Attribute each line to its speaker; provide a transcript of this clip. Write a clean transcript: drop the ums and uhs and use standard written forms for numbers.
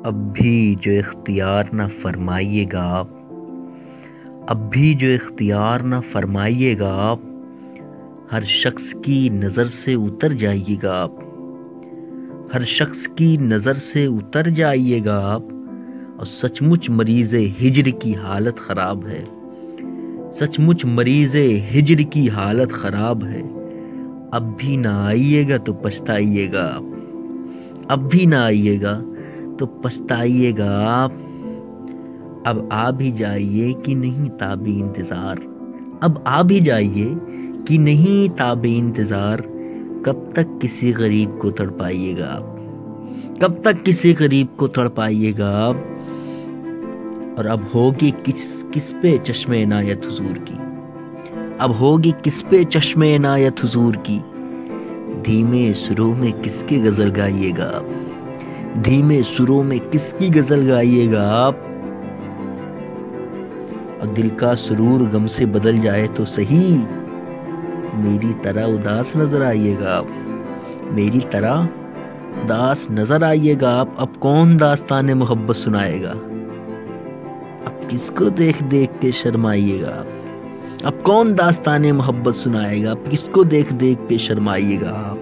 Speaker 1: अब भी जो इख्तियार न फरमाइएगा आप, अब भी जो इख्तियार न फरमाइएगा आप, हर शख्स की नज़र से उतर जाइएगा आप, हर शख्स की नज़र से उतर जाइएगा आप। और सचमुच मरीज़ हिज्र की हालत ख़राब है, सचमुच मरीज़ हिज्र की हालत ख़राब है। अब भी ना आइएगा तो पछताइएगा आप, अब भी ना आइएगा तो पछताइएगा आप। अब आ भी जाइए कि नहीं ताबे इंतज़ार, अब आ भी जाइए कि नहीं ताबे इंतज़ार। कब तक किसी गरीब को तड़पाइएगा आप, कब तक किसी गरीब को तड़पाइएगा आप। और अब होगी किस पे चश्मे इनायत हुजूर की, अब होगी किस पे चश्मे इनायत हुजूर की। धीमे सुरों में किसकी गज़ल गाइएगा आप, धीमे सुरों में किसकी गज़ल गाइएगा आप। और दिल का सुरूर गम से बदल जाए तो सही, मेरी तरह उदास नजर आइएगा आप, मेरी तरह उदास नजर आइएगा आप। अब कौन दास्ताने मोहब्बत सुनाएगा, अब किसको देख देख के शर्माइएगा आप। अब कौन दास्ताने मोहब्बत सुनाएगा, अब किसको देख देख के शर्माइएगा आप।